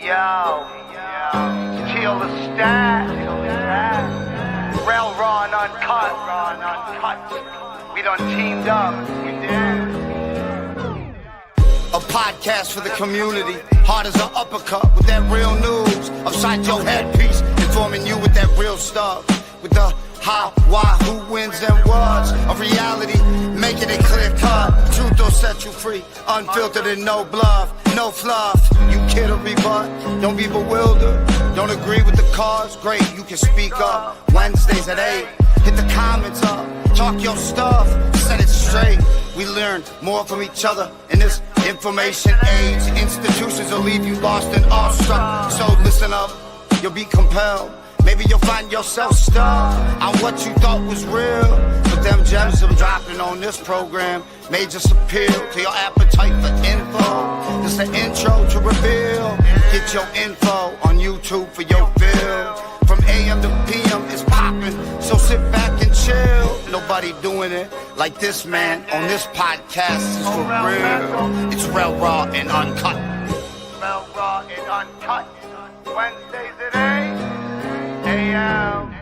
Yo, kill the stat. Raw and uncut. We done teamed up. We did. A podcast for the community, hard as an uppercut with that real news. Upside your headpiece, informing you with that real stuff. With the how, why, who wins and what's of reality, making it clear cut. Truth will set you free, unfiltered and no bluff, no fluff. You kid or rebut, don't be bewildered. Don't agree with the cause, great, you can speak up. Wednesdays at 8, hit the comments up, talk your stuff, set it straight. We learn more from each other in this information age. Institutions will leave you lost and awestruck. So listen up, you'll be compelled. Maybe you'll find yourself stuck on what you thought was real. But them gems I'm dropping on this program may just appeal to your appetite for info. This the intro to reveal. Get your info on YouTube for your fill. From AM to PM it's popping, so sit back and chill. Nobody doing it like this man on this podcast is for real. It's real raw and uncut. Real raw and uncut. Wednesdays at 8 AM.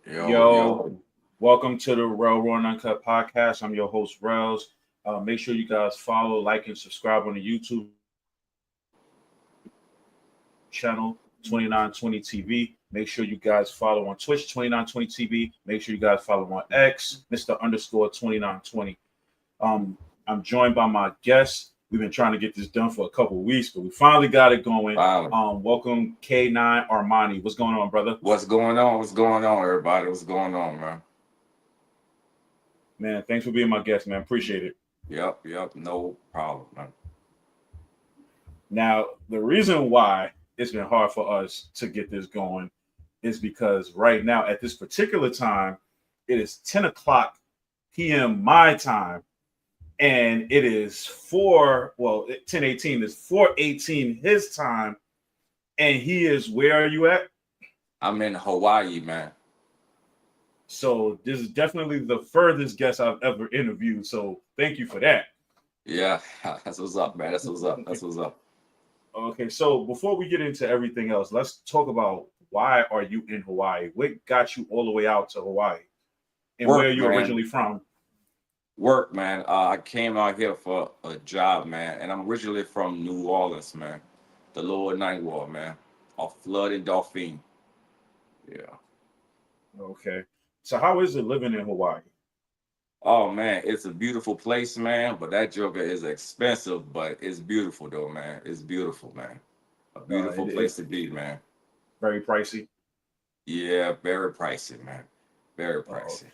Yo, welcome to the Raw and Uncut podcast. I'm your host, Rels. Make sure you guys follow, like, and subscribe on the YouTube channel, 2920 TV. Make sure you guys follow on Twitch, 2920 TV. Make sure you guys follow on X, Mr._2920. I'm joined by my guests. We've been trying to get this done for a couple of weeks, but we finally got it going. Wow. Welcome, K9Armani. What's going on, brother? What's going on? What's going on, everybody? What's going on, man? Man, thanks for being my guest, man. Appreciate it. Yep, no problem, man. Now, the reason why it's been hard for us to get this going is because right now, at this particular time, it is 10 o'clock p.m. my time, and it is 10:18 is 4:18 his time, and he is, where are you at? I'm in Hawaii, man. So this is definitely the furthest guest I've ever interviewed, so thank you for that. Yeah, that's what's up, man. That's what's up. Okay, so before we get into everything else, let's talk about why are you in Hawaii? What got you all the way out to Hawaii? And where are you originally from? Work, man. I came out here for a job, man, and I'm originally from New Orleans, man. The Lower Ninth Ward, man. Off Flood and Dauphine. Yeah. Okay. So how is it living in Hawaii? Oh, man, it's a beautiful place, man, but that joker is expensive, but it's beautiful, though, man. It's beautiful, man. A beautiful place to be, man. Very pricey? Yeah, very pricey, man. Very pricey.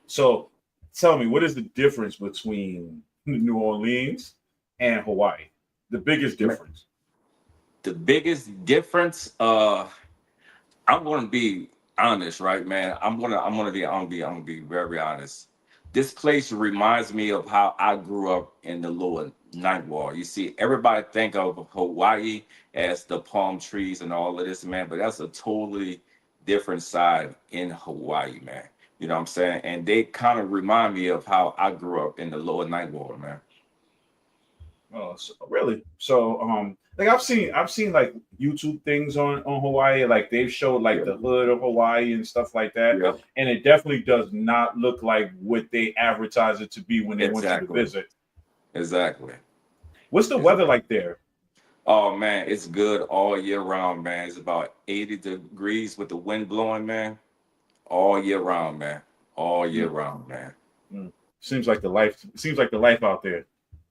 So tell me, what is the difference between New Orleans and Hawaii? The biggest difference? The biggest difference, I'm gonna be honest, right, man? I'm gonna be very honest. This place reminds me of how I grew up in the Lower Ninth Ward. You see, everybody think of Hawaii as the palm trees and all of this, man, but that's a totally different side in Hawaii, man. You know what I'm saying? And they kind of remind me of how I grew up in the Lower Ninth Ward, man. Oh, so, really? So, like I've seen like YouTube things on Hawaii, like they've showed like the hood of Hawaii and stuff like that, and it definitely does not look like what they advertise it to be when they went to visit. Exactly. What's the weather like there? Oh man, it's good all year round, man. It's about 80 degrees with the wind blowing, man. All year round, man. All year round, man. Seems like the life out there.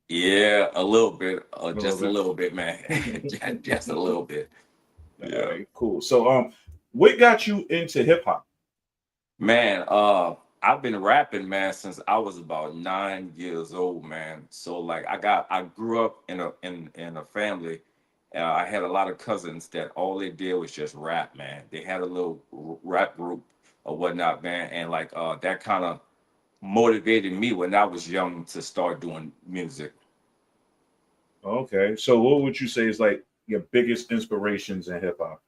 Yeah, a little bit, just a little bit, man. Just a little bit. Yeah, right, cool. So, what got you into hip hop? Man, I've been rapping, man, since I was about 9 years old, man. So, like, I grew up in a family. I had a lot of cousins that all they did was just rap, man. They had a little rap group or whatnot, man, and like that kind of motivated me when I was young to start doing music. Okay. So what would you say is like your biggest inspirations in hip hop?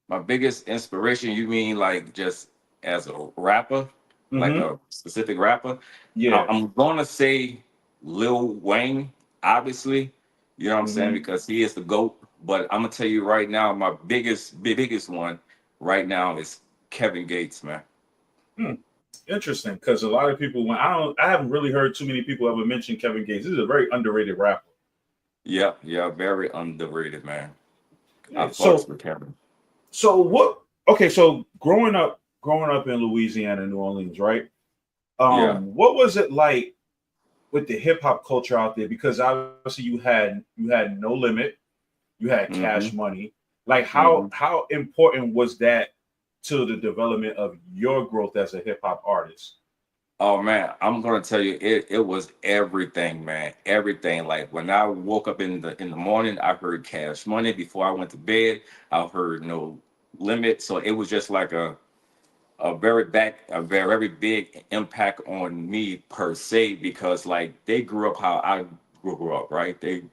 My biggest inspiration, you mean like just as a rapper, like Mm-hmm. a specific rapper? Yeah. I'm gonna say Lil Wayne, obviously. You know what I'm saying? Mm-hmm. Because he is the GOAT. But I'm gonna tell you right now, my biggest one right now is Kevin Gates, man. Hmm. Interesting, because a lot of people when I haven't really heard too many people ever mention Kevin Gates. This is a very underrated rapper. Yeah, yeah, very underrated, man. I Yeah, fucks so with Kevin. so what okay, so growing up in Louisiana, New Orleans, right? Yeah. What was it like with the hip hop culture out there? Because obviously you had No Limit, you had Mm-hmm. Cash Money. Like Mm-hmm. how important was that to the development of your growth as a hip hop artist? Oh man, I'm gonna tell you, it was everything, man. Everything. Like when I woke up in the morning, I heard Cash Money. Before I went to bed, I heard No Limit. So it was just like a very big impact on me per se, because like they grew up how I grew up, right? They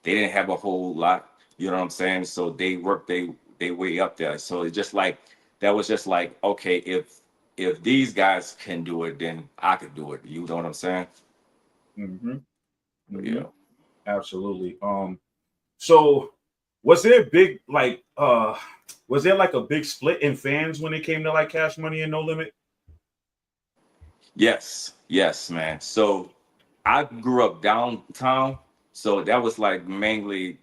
didn't have a whole lot, you know what I'm saying? So they worked they way up there. So it's just like that was just like, okay, if these guys can do it, then I could do it. You know what I'm saying? Mm-hmm. But Mm-hmm. yeah. Absolutely. So was there a big was there like a big split in fans when it came to like Cash Money and No Limit? Yes, yes, man. So I grew up downtown, so that was like mainly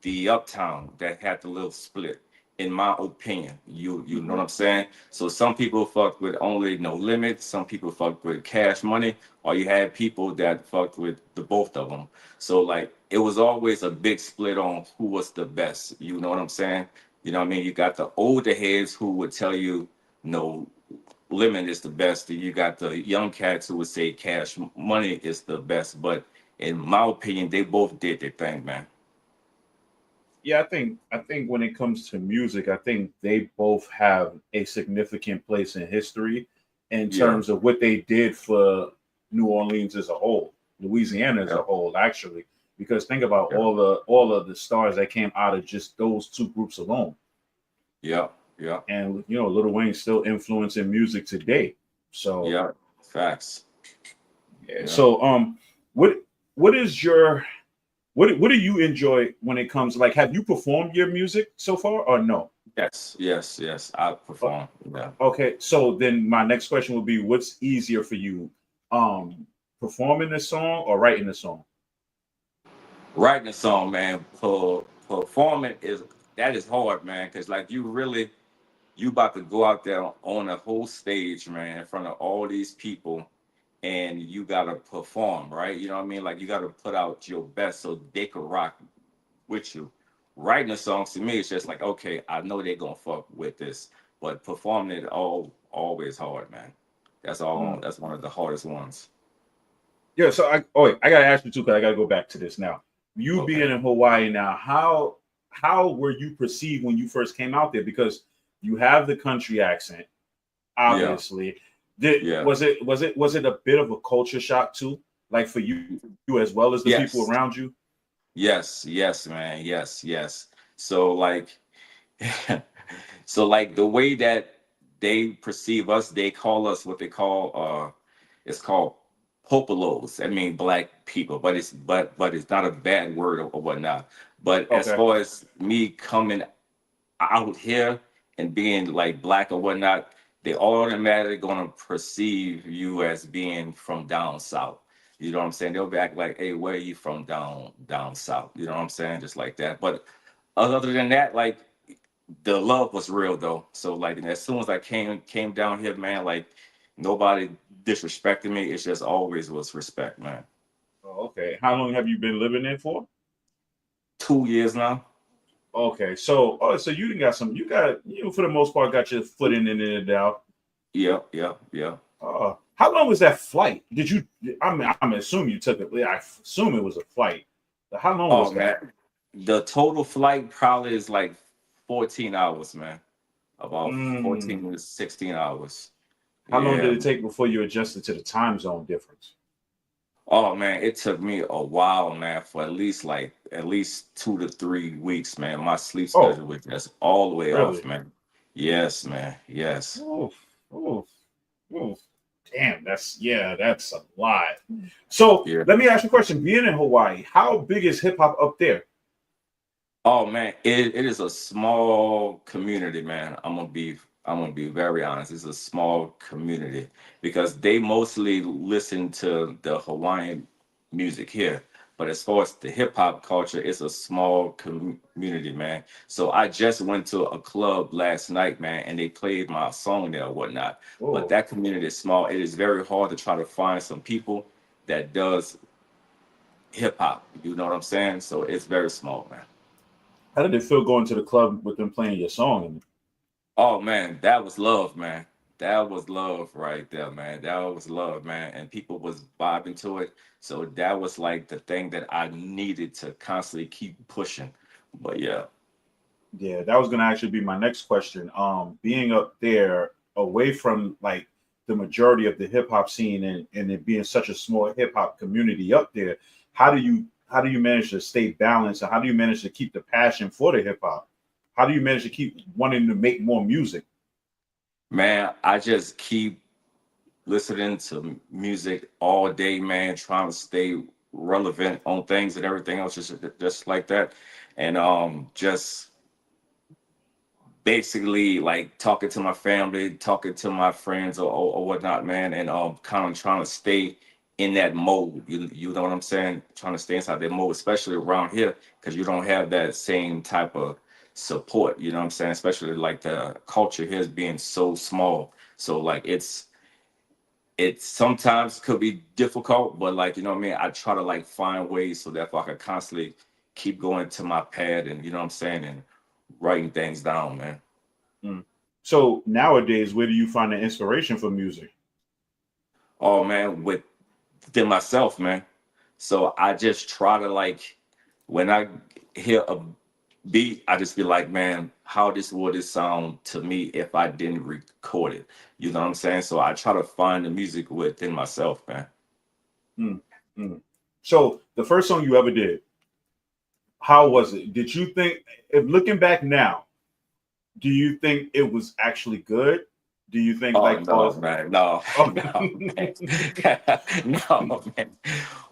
the uptown that had the little split, in my opinion. You know what I'm saying? So some people fucked with only No Limit, some people fucked with Cash Money, or you had people that fucked with the both of them. So like it was always a big split on who was the best. You know what I'm saying? You know what I mean? You got the older heads who would tell you no Limit is the best. You got the young cats who would say Cash Money is the best. But in my opinion, they both did their thing, man. Yeah, I think when it comes to music, I think they both have a significant place in history in Yeah. terms of what they did for New Orleans as a whole, Louisiana as Yeah. a whole, actually. Because think about Yeah. all of the stars that came out of just those two groups alone. Yeah. Yeah. And Lil Wayne's still influencing music today. So Yeah. Facts. yeah. Yeah. So what what is your what do you enjoy when it comes like have you performed your music so far or no? Yes. Yes. Yes. I Uh, perform. Yeah. Okay, so then my next question would be what's easier for you? Performing the song or writing the song? Writing a song, man, performing is that is hard, man, because like you about to go out there on a whole stage, man, in front of all these people, and you gotta perform, right? You know what I mean? Like you gotta put out your best so they can rock with you. Writing a song to me is just like, okay, I know they're gonna fuck with this, but performing it always hard, man. Mm. That's one of the hardest ones. Yeah, so I gotta ask you too, because I gotta go back to this now. You Okay. being in Hawaii now, how were you perceived when you first came out there? Because you have the country accent, Yeah. obviously. Did Yeah. was it a bit of a culture shock too? Like for you as well as the people Yes. around you? Yes. Yes, man. Yes. Yes. So like so like the way that they perceive us, they call us what they call it's called popolos. I mean black people, but it's not a bad word or whatnot. But as Okay. far as me coming out here and being like black or whatnot, they automatically gonna perceive you as being from down south. You know what I'm saying? They'll be act like, hey, where are you from down south? You know what I'm saying? Just like that. But other than that, like the love was real though. So like as soon as I came down here, man, like nobody disrespected me. It's just always was respect, man. Oh, okay. How long have you been living there for? 2 years now. Okay, so you for the most part got your foot in and in and out. Yeah, yeah, yeah. How long was that flight? Did you? I'm assuming you took it. Yeah, I assume it was a flight. But how long Oh was that? man. The total flight probably is like 14 hours, man. About Mm, 14 to 16 hours. how long Yeah. did it take before you adjusted to the time zone difference? Oh man, it took me a while, man, for at least 2 to 3 weeks, man. My sleep Oh, schedule was just all the way off, really? man. Yes, man. Yes. Oof, oof, oof. Damn, that's a lot. So Yeah. let me ask you a question. Being in Hawaii, how big is hip hop up there? Oh man, it is a small community, man. I'm gonna be very honest. It's a small community because they mostly listen to the Hawaiian music here. But as far as the hip hop culture, it's a small community, man. So I just went to a club last night, man, and they played my song there or whatnot. But Oh, that community is small. It is very hard to try to find some people that does hip hop. You know what I'm saying? So it's very small, man. how did it feel going to the club with them playing your song? Oh man, that was love, man. That was love right there, man. That was love, man. And people was vibing to it. So that was like the thing that I needed to constantly keep pushing. But yeah. Yeah, that was gonna actually be my next question. Being up there, away from like the majority of the hip hop scene, and it being such a small hip hop community up there, how do you manage to stay balanced, and how do you manage to keep the passion for the hip hop? How do you manage to keep wanting to make more music? Man, I just keep listening to music all day, man, trying to stay relevant on things and everything else, just like that. And just basically like talking to my family, talking to my friends or whatnot, man, and kind of trying to stay in that mode. You know what I'm saying? Trying to stay inside that mode, especially around here, because you don't have that same type of support. You know what I'm saying? Especially like the culture here is being so small. So like it sometimes could be difficult, but like you know what I mean. I try to like find ways so that I can constantly keep going to my pad and you know what I'm saying and writing things down, man. Mm. So nowadays, where do you find the inspiration for music? Oh man, within myself, man. So I just try to like when I hear a beat, I just be like, man, how this would it sound to me if I didn't record it? You know what I'm saying? So I try to find the music within myself, man. Mm, mm. So the first song you ever did, how was it? Did you think, if looking back now, do you think it was actually good? Do you think Oh like, oh, no, man, no, oh, no, man, no, man.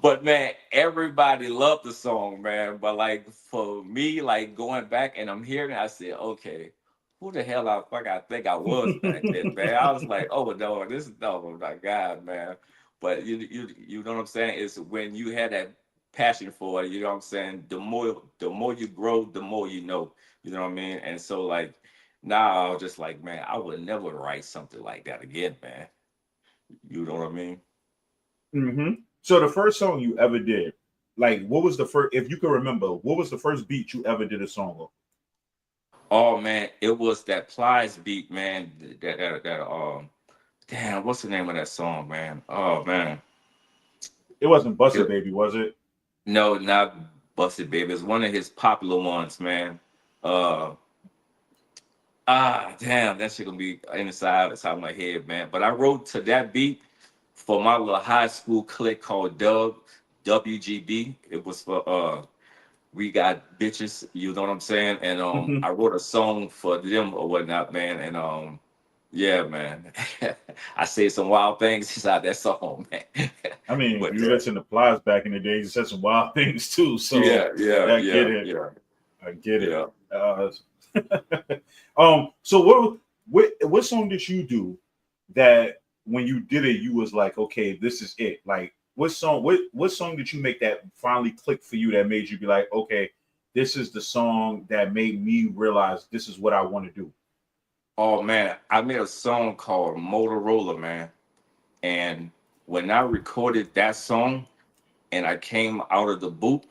But man, everybody loved the song, man. But like for me, like going back and I'm hearing it, I said, okay, who the hell I think I was back then, man? I was like, oh no, this is no, my God, man. But you know what I'm saying? It's when you had that passion for it, you know what I'm saying? The more you grow, the more you know. You know what I mean? And so like now I was just like, man, I would never write something like that again, man. You know what I mean? hmm. So the first song you ever did, like, what was the first? If you can remember, what was the first beat you ever did a song of? Oh man, it was that Plies beat, man. Damn, what's the name of that song, man? Oh man. It wasn't Busted It, Baby, was it? no, not Busted Baby. It's one of his popular ones, man. Uh damn, that shit gonna be inside of my head, man. But I wrote to that beat for my little high school clique called WGB. It was for we got bitches, you know what I'm saying? And Hmm. I wrote a song for them or whatnot, man. And yeah, man. I said some wild things inside that song, man. I mean, if But you listen to Plies back in the days, he said some wild things too. So yeah, yeah, I get yeah, it. yeah, I get it. yeah. Uh, so what song did you do that when you did it, you was like, okay, this is it. Like, what song did you make that finally clicked for you that made you be like, okay, this is the song that made me realize this is what I want to do. Oh man, I made a song called Motorola, man. And when I recorded that song and I came out of the booth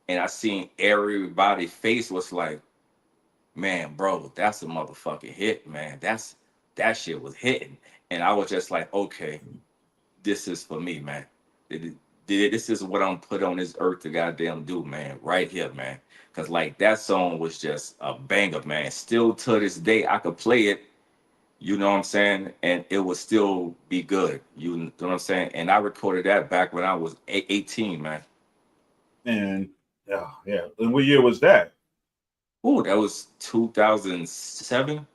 and I seen everybody's face was like, man, bro, that's a motherfucking hit, man. That shit was hitting. And I was just like, okay, this is for me, man. This is what I'm put on this earth to goddamn do, man. Right here, man. Cause like that song was just a banger, man. Still to this day, I could play it You know what I'm saying? And it would still be good. You know what I'm saying? And I recorded that back when I was 18, man. And yeah, yeah. And what year was that? Oh, that was 2007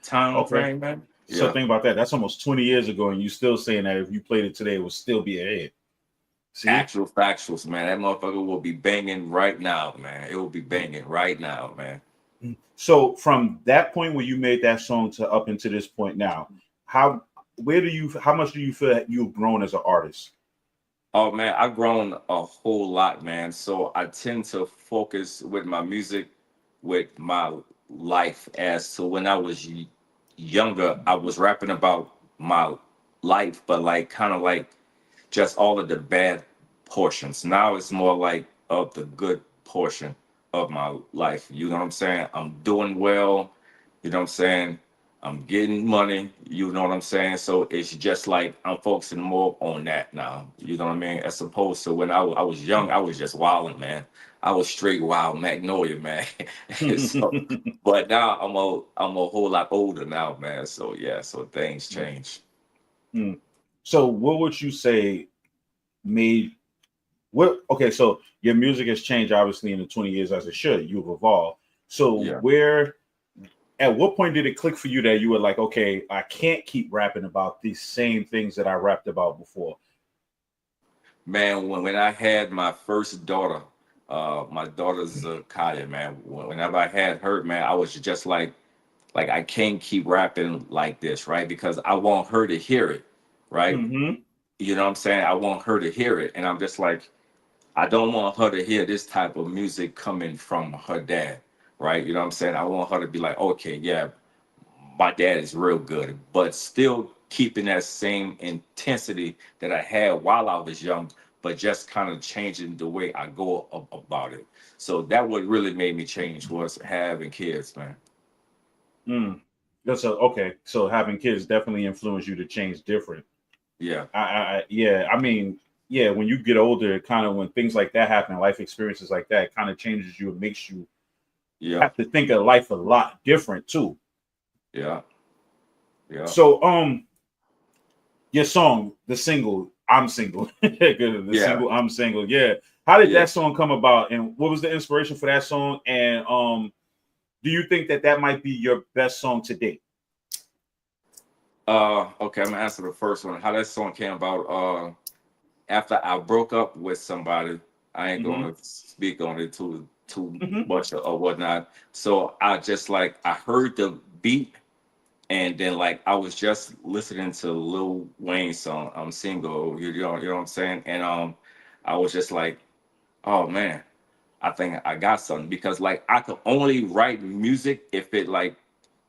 time Okay. frame, man. So Yeah. think about that. That's almost 20 years ago, and you still saying that if you played it today, it would still be a hit. See? Actual factuals, man. That motherfucker will be banging right now, man. It will be banging right now, man. So from that point where you made that song to up into this point now, how much do you feel that you've grown as an artist? Oh man, I've grown a whole lot, man. So I tend to focus with my music, with my life. As to when I was younger, I was rapping about my life, but like kind of like just all of the bad portions. Now it's more like of the good portion of my life. You know what I'm saying? I'm doing well. You know what I'm saying? I'm getting money. You know what I'm saying? So it's just like I'm focusing more on that now. You know what I mean? As opposed to when I was young, I was just wilding, man. I was straight wild Magnolia, man. So, but now I'm a whole lot older now, man. So yeah, so things change. Mm. So what would you say made what okay, so your music has changed obviously in the 20 years as it should. You've evolved. So Yeah. where at what point did it click for you that you were like, okay, I can't keep rapping about these same things that I rapped about before? Man, when I had my first daughter, my daughter's Kaya, man. Whenever I had her, man, I was just like I can't keep rapping like this, right? Because I want her to hear it, right? Mm-hmm. You know what I'm saying? I want her to hear it, and I'm just like, I don't want her to hear this type of music coming from her dad, right? You know what I'm saying? I want her to be like, okay, yeah, my dad is real good, but still keeping that same intensity that I had while I was young, but just kind of changing the way I go about it. So that what really made me change was having kids, man. Mm. That's okay. So having kids definitely influenced you to change different. Yeah, Yeah. I mean, yeah. When you get older, it kind of when things like that happen, life experiences like that, it kind of changes you. It makes you yeah, have to think of life a lot different too. yeah, yeah, So, your song, the single, "I'm Single," the yeah, single "I'm Single." Yeah. How did yeah. that song come about, and what was the inspiration for that song? And do you think that that might be your best song to date? Okay, I'm gonna answer the first one. How that song came about. After I broke up with somebody, I ain't Mm-hmm. gonna speak on it too Mm-hmm. much or whatnot. So I just like I heard the beat, and then like I was just listening to Lil Wayne's song, "I'm Single." You know what I'm saying? And I was just like, oh man, I think I got something because like I could only write music if it like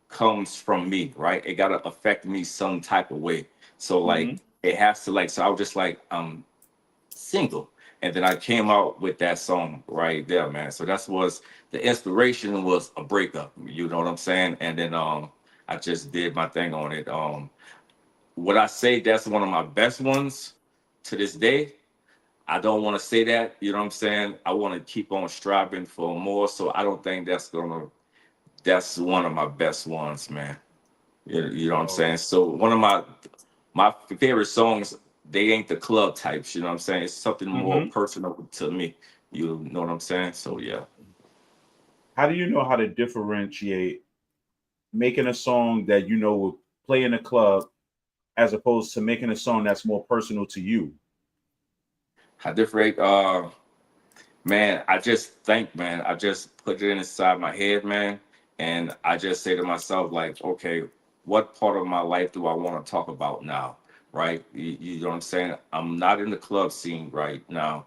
comes from me, right? It gotta affect me some type of way. So like Mm-hmm. it has to like so I was just like single. And then I came out with that song right there, man. So that's was the inspiration was a breakup. You know what I'm saying? And then I just did my thing on it. Would I say that's one of my best ones to this day? I don't want to say that, you know what I'm saying? I want to keep on striving for more. So I don't think that's one of my best ones, man. You know what I'm Oh, saying? So one of my favorite songs, they ain't the club types, you know what I'm saying? It's something more mm-hmm. personal to me. You know what I'm saying? So yeah. How do you know how to differentiate making a song that you know will play in a club as opposed to making a song that's more personal to you? How different man, I just think, man, I just put it inside my head, man. And I just say to myself, like, okay, what part of my life do I want to talk about now? Right? You know what I'm saying? I'm not in the club scene right now.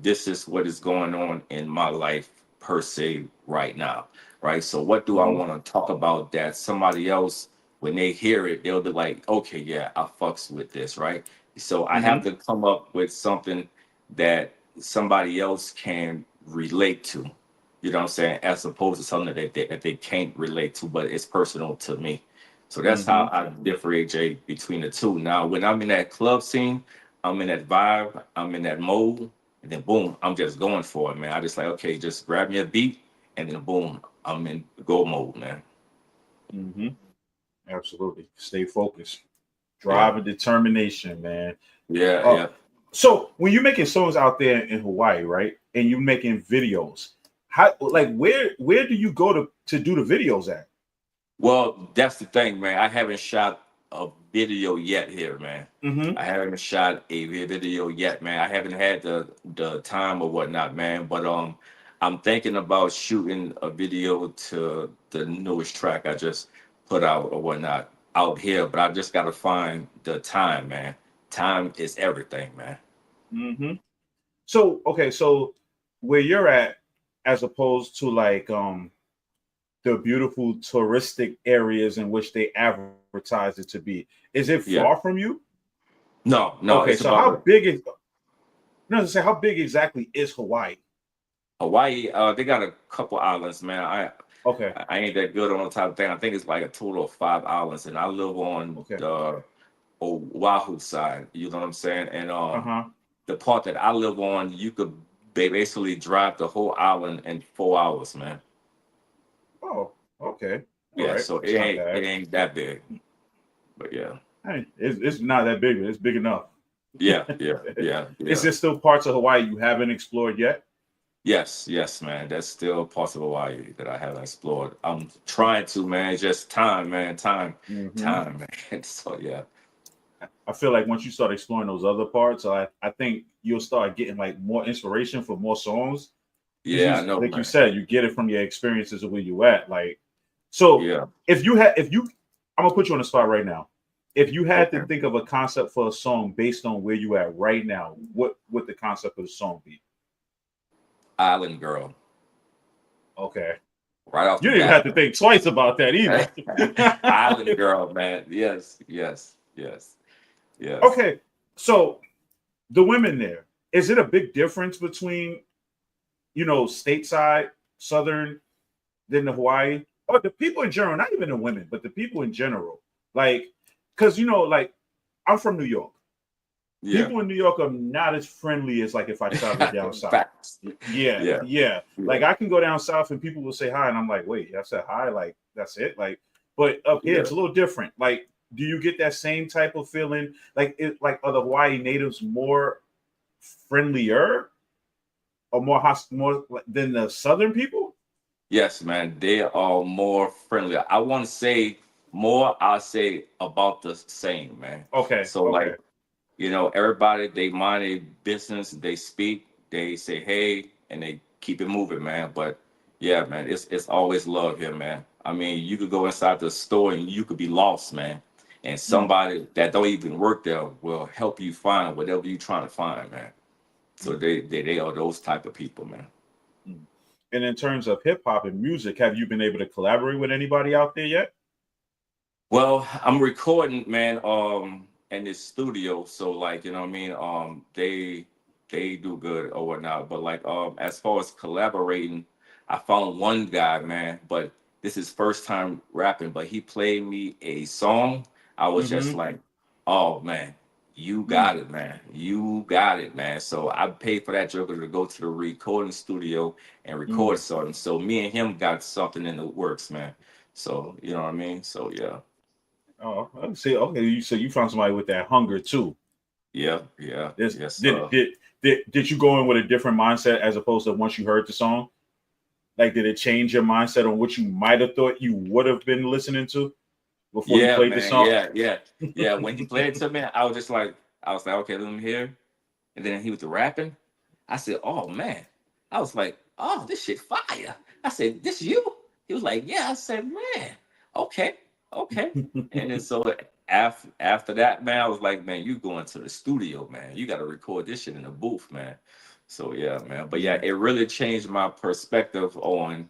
This is what is going on in my life per se right now. Right. So what do I Mm-hmm. want to talk about that somebody else, when they hear it, they'll be like, okay, yeah, I fucks with this, right? So I have Mm-hmm. to come up with something that somebody else can relate to. You know what I'm saying? As opposed to something that they can't relate to, but it's personal to me. So that's Mm-hmm. how I differentiate between the two. Now, when I'm in that club scene, I'm in that vibe, I'm in that mode, and then boom, I'm just going for it, man. I just like, okay, just grab me a beat, and then boom, I'm in go mode, man. Mm-hmm. Absolutely. Stay focused. Drive and determination, man. Yeah, Uh, yeah. so when you're making songs out there in Hawaii, right, and you're making videos, how like where do you go to do the videos at? Well, that's the thing, man. I haven't shot a video yet here, man. Mm-hmm. I haven't shot a video yet, man. I haven't had the time or whatnot, man. But I'm thinking about shooting a video to the newest track I just put out or whatnot out here. But I just gotta find the time, man. Time is everything, man. Mm-hmm. So okay, so where you're at, as opposed to like the beautiful touristic areas in which they advertise it to be, is it Yeah. far from you? No, no. Okay, It's so how about big is no? Say how big exactly is Hawaii? Hawaii. They got a couple islands, man. Okay, I ain't that good on the type of thing. I think it's like a total of 5 islands, and I live on okay, the Oahu side. You know what I'm saying? And uh-huh. the part that I live on, you could basically drive the whole island in 4 hours, man. Oh, okay, all Yeah, right, so it's not it bad. ain't that big, but yeah, Hey, it's not that big, but it's big enough. yeah, yeah, yeah, Is yeah. there still parts of Hawaii you haven't explored yet? Yes, yes, man. That's still parts of Hawaii that I haven't explored. I'm trying to, man. It's just time, man. Hmm. Time, man. So yeah, I feel like once you start exploring those other parts, I think you'll start getting like more inspiration for more songs. Because yeah, I know, like you man. said, you get it from your experiences of where you at. Like, so Yeah. if you, I'm gonna put you on the spot right now. If you had Okay. to think of a concept for a song based on where you at right now, what would the concept of the song be? Island Girl, Okay, right off you the didn't have bat, to think twice about that either. man. Island Girl, man. Yes, yes, yes, yes. Okay, so the women there, is it a big difference between stateside, southern, than the Hawaii, or the people in general, not even the women, but the people in general? Like, because like I'm from New York. Yeah. People in New York are not as friendly as like if I travel down south. Facts. Yeah, Yeah, yeah. Like yeah, I can go down south and people will say hi, and I'm like, wait, I said hi, like that's it. Like, but up here yeah. it's a little different. Like, do you get that same type of feeling? Like, are the Hawaii natives more friendlier or more than the southern people? Yes, man. They are more friendly. I want to say more. I'll say about the same, man. Okay, So okay. like, everybody they mind their business. They speak. They say hey, and they keep it moving, man. But yeah, man, it's always love here, man. I mean, you could go inside the store and you could be lost, man. And Mm, somebody that don't even work there will help you find whatever you're trying to find, man. So mm, they are those type of people, man. mm. And in terms of hip hop and music, have you been able to collaborate with anybody out there yet? Well, I'm recording, man, in this studio. So like, what I mean? They do good or whatnot. But like as far as collaborating, I found one guy, man, but this is first time rapping, but he played me a song. I was just Mm-hmm. like, oh man, you Mm, got it, man. You got it, man. So I paid for that joker to go to the recording studio and record mm. something. So me and him got something in the works, man. So you know what I mean? So yeah. Oh, I see. Okay, so you found somebody with that hunger too. Yeah, yeah, This yes, did you go in with a different mindset as opposed to once you heard the song? Like, did it change your mindset on what you might have thought you would have been listening to before you yeah, played the man, song? yeah, yeah, yeah. When he played it to me, I was like, okay, let me hear. And then he was rapping. I said, oh man. I was like, oh, this shit fire. I said, this you? He was like, yeah. I said, man, okay, okay. And then so after that, man, I was like, man, you going to the studio, man. You got to record this shit in the booth, man. So yeah, man. But yeah, Mm, it really changed my perspective on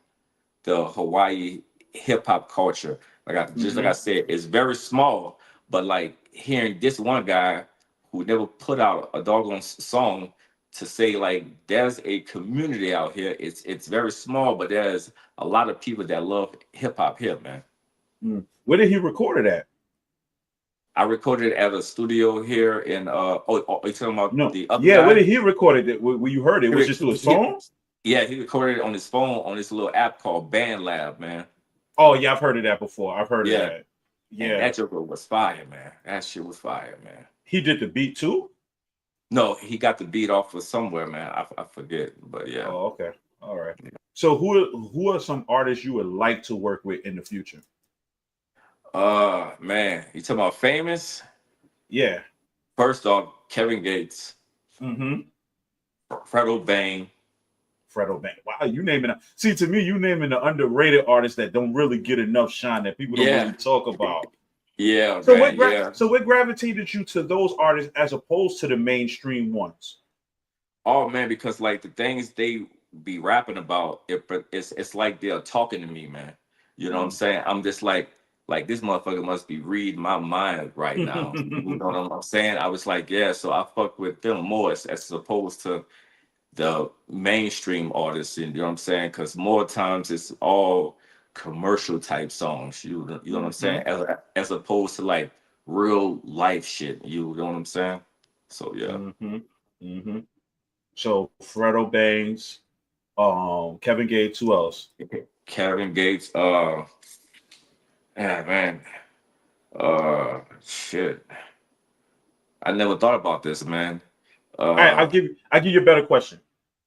the Hawaii hip hop culture. Like I mm-hmm. said, it's very small, but like hearing this one guy who never put out a doggone song to say like there's a community out here. It's very small, but there's a lot of people that love hip hop here, man. Mm. Where did he record it at? I recorded at a studio here in you talking about No, the other yeah. Where guy? did he record it? Where you heard it? He, Was re- just through his he, phone? yeah, he recorded it on his phone on this little app called Band Lab, man. Oh yeah, I've heard of that before. I've heard of Yeah, that. And Yeah. that joker was fire, man. That shit was fire, man. He did the beat too? No, he got the beat off of somewhere, man. I forget, but yeah. Oh, okay. All right. So who are some artists you would like to work with in the future? Man, you talking about famous? Yeah. First off, Kevin Gates, Mm-hmm. Fredo Bang. Fredo Bang. Wow, you naming see to me, you naming the underrated artists that don't really get enough shine that people don't Yeah, really talk about. yeah, So man, yeah. what gravitated you to those artists as opposed to the mainstream ones? Oh man, because like the things they be rapping about, it's like they're talking to me, man. You know what I'm saying? I'm just like this motherfucker must be reading my mind right now. You know what I'm saying? I was like, yeah, so I fuck with them more as opposed to the mainstream artists, you know what I'm saying? Because more times it's all commercial type songs. You know what I'm saying? As opposed to like real life shit. You know what I'm saying? So yeah. Mm-hmm. Mm-hmm. So Fredo Bangs, Kevin Gates, who else? Kevin Gates, yeah, man. Shit. I never thought about this, man. All right, Uh, I give you a better question.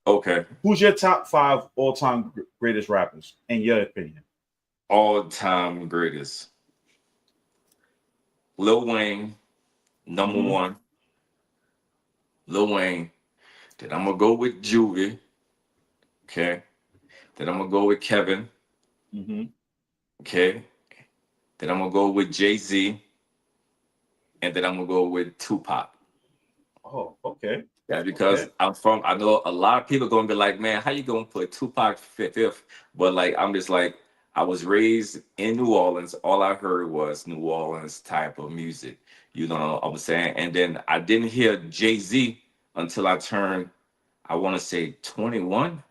okay. Who's your top five all time greatest rappers in your opinion? All time greatest. Lil Wayne, number Mm-hmm. one. Lil Wayne. Then I'm gonna go with Juvie. Okay. Then I'm gonna go with Kevin. Mm-hmm. Okay. Then I'm gonna go with Jay-Z. And then I'm gonna go with Tupac. Oh, okay. Yeah, because Okay. I know a lot of people gonna be like, man, how you gonna put Tupac fifth? But like, I'm just like, I was raised in New Orleans. All I heard was New Orleans type of music. You know what I'm saying? And then I didn't hear Jay-Z until I turned, I want to say 21.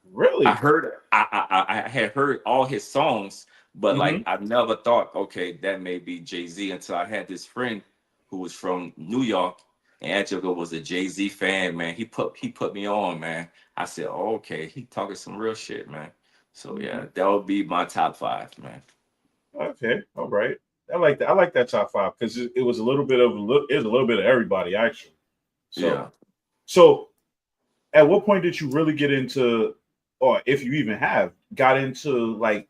I Really? heard I had heard all his songs, but like Mm-hmm. I never thought, okay, that may be Jay-Z until I had this friend who was from New York, and that joker was a Jay-Z fan, man. He put me on, man. I said, oh, okay, he talking some real shit, man. So Mm-hmm. yeah, that would be my top five, man. Okay. All right. I like that. I like that top five because it was a little bit of it was a little bit of everybody actually. So Yeah. so at what point did you really get into, or if you even have got into like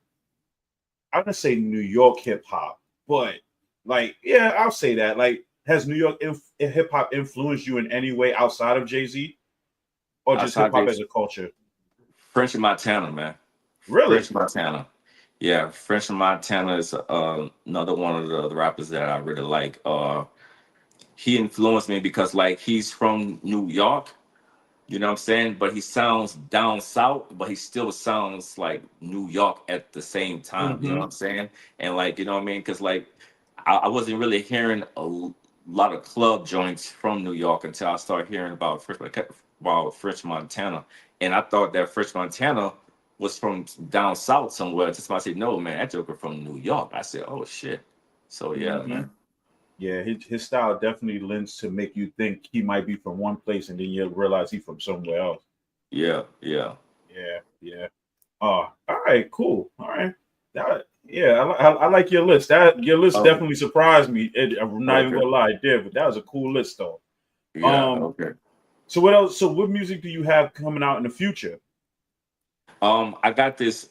I'm gonna say New York hip hop, but like yeah, I'll say that. Like, has New York hip hop influenced you in any way outside of Jay Z, or just hip Outside hop this, as a culture? French Montana, man. Really? French Montana. Yeah, French Montana is another one of the rappers that I really like. He influenced me because like he's from New York, you know what I'm saying? But he sounds down south, but he still sounds like New York at the same time, you know what Mm-hmm. I'm saying? And like, you know what I mean? Because like I wasn't really hearing lot of club joints from New York until I started hearing about French Montana. And I thought that French Montana was from down south somewhere. Just I said, no, man, that joker from New York. I said, oh shit. So yeah, Mm-hmm. man. Yeah, his style definitely lends to make you think he might be from one place, and then you realize he's from somewhere else. Yeah, yeah. Yeah, yeah. All right, cool. All right. Yeah, I like your list. That your list Okay. definitely surprised me. I'm not even Okay. gonna lie, it did, but that was a cool list though. Yeah, Um, okay. so what else? So what music do you have coming out in the future? I got this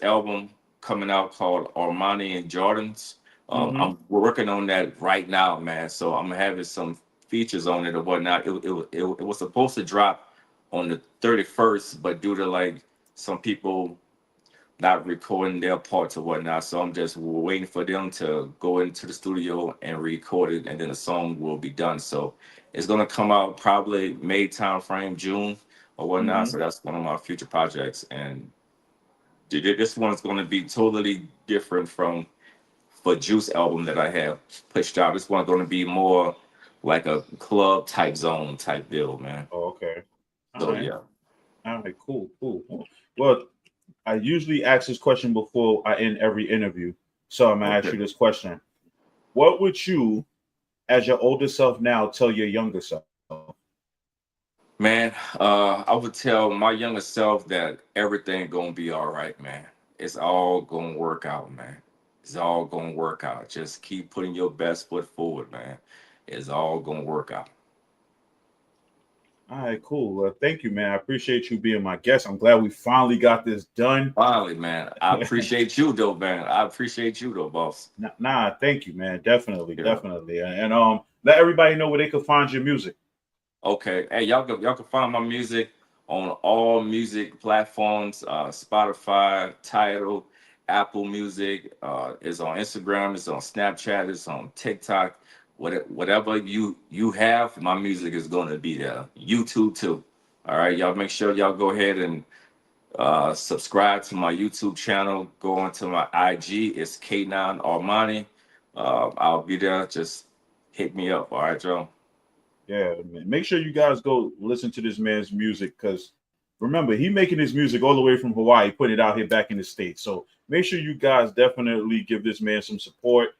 album coming out called Armani and Jordans. Mm-hmm. We're working on that right now, man. So I'm having some features on it or whatnot. It was supposed to drop on the 31st, but due to like some people not recording their parts or whatnot, so I'm just waiting for them to go into the studio and record it, and then the song will be done. So it's gonna come out probably May time frame, June or whatnot. Mm-hmm. So that's one of my future projects, and this one's gonna be totally different from the Juice album that I have pushed out. This one's gonna be more like a club type zone type deal, man. Oh, okay. All So right. yeah. All right. Cool. Cool. Well, I usually ask this question before I end every interview, so I'm gonna ask Okay. you this question: what would you, as your older self now, tell your younger self? Man, I would tell my younger self that everything gonna be all right, man. It's all gonna work out, man. It's all gonna work out. Just keep putting your best foot forward, man. It's all gonna work out. All right, cool. Well, thank you, man. I appreciate you being my guest. I'm glad we finally got this done. Finally, man. I appreciate you though, man. I appreciate you though, boss. Nah, thank you, man. Definitely, Yeah. definitely. And let everybody know where they can find your music. Okay. Hey, y'all can find my music on all music platforms, Spotify, Tidal, Apple Music. It's on Instagram, it's on Snapchat, it's on TikTok. Whatever you have, my music is gonna be there. YouTube too. All right, y'all make sure y'all go ahead and subscribe to my YouTube channel. Go onto my IG. It's K9Armani. I'll be there. Just hit me up. All right, Joe. Yeah, man. Make sure you guys go listen to this man's music, because remember, he making his music all the way from Hawaii, putting it out here back in the States. So make sure you guys definitely give this man some support,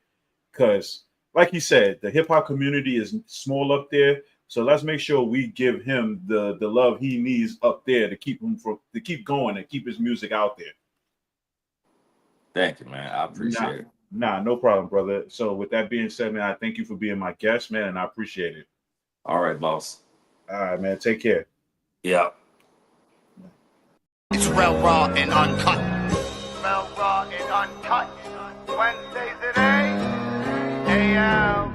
because like he said, the hip hop community is small up there. So let's make sure we give him the love he needs up there to keep going and keep his music out there. Thank you, man. I appreciate it. Nah, no problem, brother. So with that being said, man, I thank you for being my guest, man, and I appreciate it. All right, boss. All right, man. Take care. Yeah. It's real raw and uncut. Real raw and uncut. Wednesdays at 8 a.m.